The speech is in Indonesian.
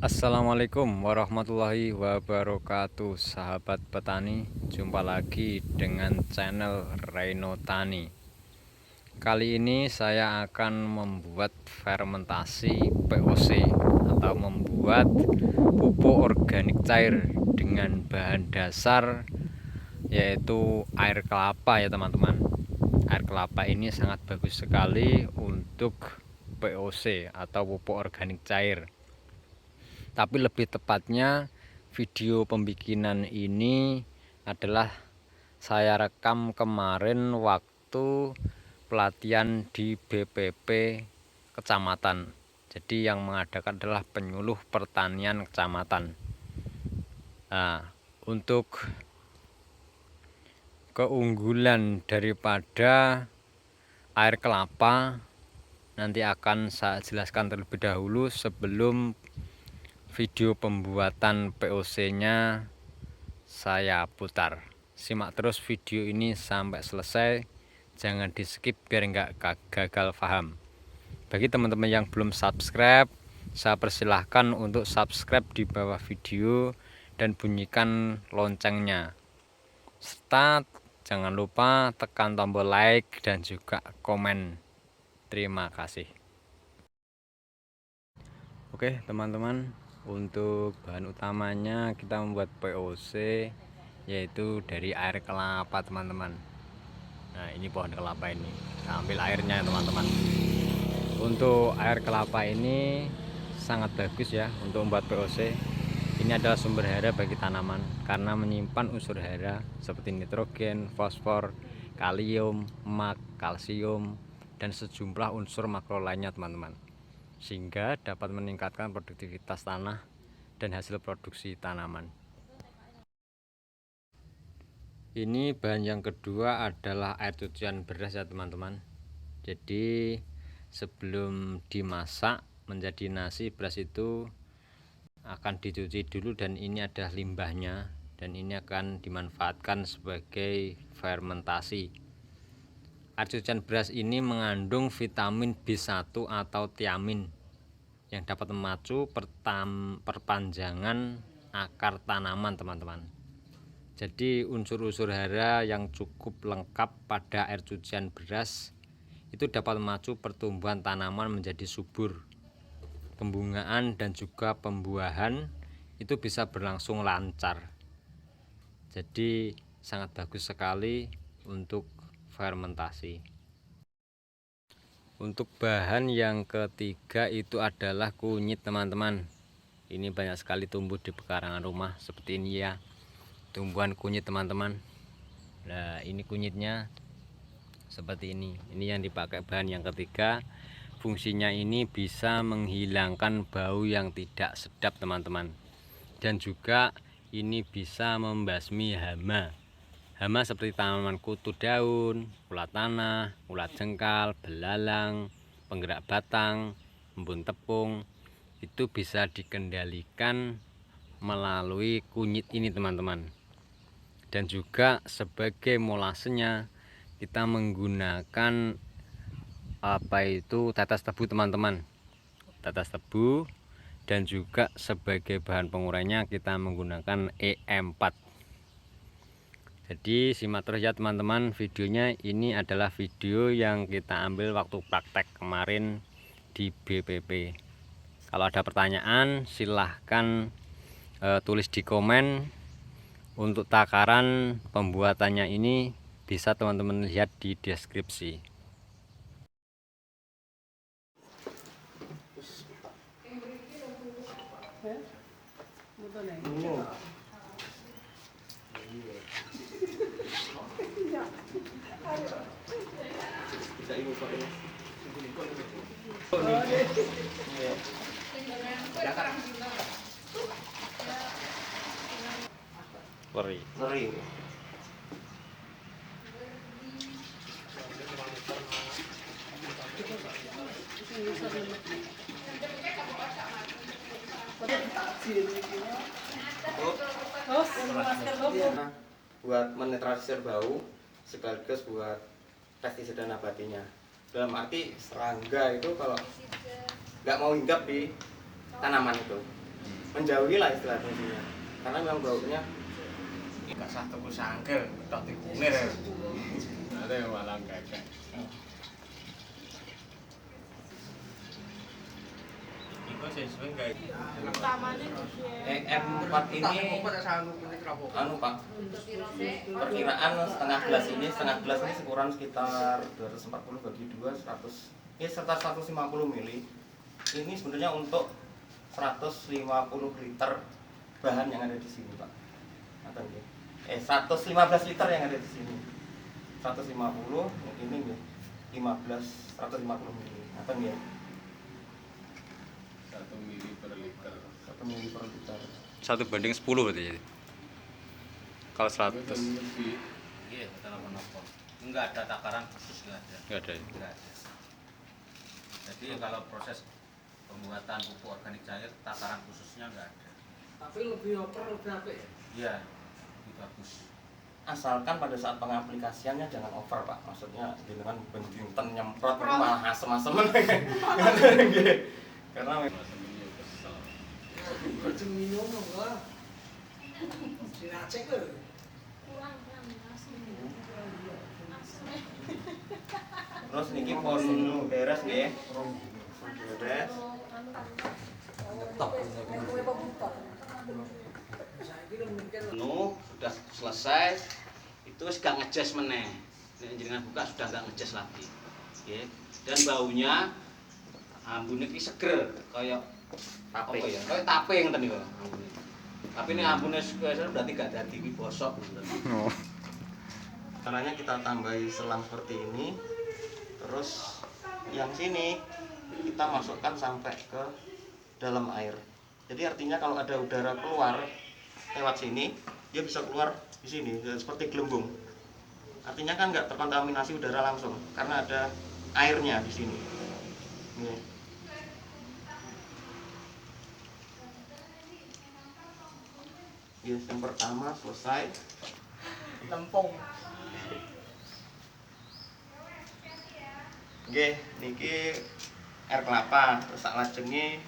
Assalamualaikum warahmatullahi wabarakatuh, sahabat petani. Jumpa lagi dengan channel Reno Tani. Kali ini saya akan membuat fermentasi POC atau membuat pupuk organik cair dengan bahan dasar yaitu air kelapa ya teman-teman. Air kelapa ini sangat bagus sekali untuk POC atau pupuk organik cair. Tapi lebih tepatnya video pembikinan ini adalah saya rekam kemarin waktu pelatihan di BPP kecamatan. Jadi yang mengadakan adalah penyuluh pertanian kecamatan. Nah, untuk keunggulan daripada air kelapa nanti akan saya jelaskan terlebih dahulu sebelum video pembuatan POC-nya saya putar. Simak terus video ini sampai selesai, jangan di skip biar nggak gagal paham. Bagi teman-teman yang belum subscribe, saya persilahkan untuk subscribe di bawah video dan bunyikan loncengnya. Serta jangan lupa tekan tombol like dan juga komen. Terima kasih. Oke teman-teman, untuk bahan utamanya kita membuat POC yaitu dari air kelapa teman-teman. Nah ini pohon kelapa ini, kita ambil airnya teman-teman. Untuk air kelapa ini sangat bagus ya untuk membuat POC. Ini adalah sumber hara bagi tanaman karena menyimpan unsur hara seperti nitrogen, fosfor, kalium, mak, kalsium, dan sejumlah unsur makro lainnya teman-teman, sehingga dapat meningkatkan produktivitas tanah dan hasil produksi tanaman. Ini bahan yang kedua adalah air cucian beras ya teman-teman. Jadi sebelum dimasak menjadi nasi, beras itu akan dicuci dulu dan ini ada limbahnya, dan ini akan dimanfaatkan sebagai fermentasi. Air cucian beras ini mengandung vitamin B1 atau tiamin yang dapat memacu perpanjangan akar tanaman teman-teman. Jadi unsur-unsur hara yang cukup lengkap pada air cucian beras itu dapat memacu pertumbuhan tanaman menjadi subur. Pembungaan dan juga pembuahan itu bisa berlangsung lancar. Jadi sangat bagus sekali untuk fermentasi. Untuk bahan yang ketiga itu adalah kunyit teman-teman. Ini banyak sekali tumbuh di pekarangan rumah seperti ini ya, tumbuhan kunyit teman-teman. Nah ini kunyitnya seperti ini yang dipakai bahan yang ketiga. Fungsinya ini bisa menghilangkan bau yang tidak sedap teman-teman, dan juga ini bisa membasmi hama seperti tanaman kutu daun, ulat tanah, ulat jengkal, belalang, penggerak batang, embun tepung. Itu bisa dikendalikan melalui kunyit ini teman-teman. Dan juga sebagai molasenya kita menggunakan tetes tebu teman-teman, tetes tebu, dan juga sebagai bahan pengurainya kita menggunakan E4. Jadi simak terus ya teman-teman videonya. Ini adalah video yang kita ambil waktu praktek kemarin di BPP. Kalau ada pertanyaan silahkan tulis di komen. Untuk takaran pembuatannya ini bisa teman-teman lihat di deskripsi. Ngeri. Buat menetralisir bau sekaligus buat pestisida nabatinya. Dalam arti serangga itu kalau nggak mau hinggap di tanaman itu, menjauhi lah istilahnya fungsinya. Karena memang baunya Gak sah tuku sangkir, tok dikunir. Ada yang malah kakek. Iku sesuai gawe. Utamanya EM4 ini anu Pak, perkiraan setengah gelas ini ukuran sekitar 240 bagi 2 100 ini sekitar 150 mili. Ini sebenarnya untuk 150 liter bahan yang ada di sini Pak. 115 liter yang ada di sini. 150 ini ya 150 mili. Apa ya? 1 mili per liter. 1 mili per liter. 1 banding 10 berarti jadi. Kalau 100 Iya, dalam menopang. Enggak ada takaran khusus, enggak ada. enggak ada. Enggak ada. Jadi kalau proses pembuatan pupuk organik cair takaran khususnya enggak ada. Tapi lebih apik ya? Iya, lebih bagus. Asalkan pada saat pengaplikasiannya jangan over Pak. Maksudnya dengan bentinten nyemprot itu malah asem-asem. Karena Baju minum enggak? Diracek lho. kurang terus niki pun beres nggih. Beres. Sudah selesai itu gak ngejes meneh. Nek jenengan buka sudah gak ngejes lagi. Nggih. Dan baunya ambune iki seger kaya Tape. apa ya? Kaya tape ngoten niku ambune. Tapi ini ambune seger berarti gak dadi iki bosok ngoten. Oh. Caranya kita tambahi selang seperti ini. Terus yang sini kita masukkan sampai ke dalam air. Jadi artinya kalau ada udara keluar lewat sini, dia bisa keluar di sini seperti gelembung. Artinya kan nggak terkontaminasi udara langsung karena ada airnya di sini. Ini. Yes, yang pertama selesai. Lempung. Nggih, niki air kelapa terus sak lajengi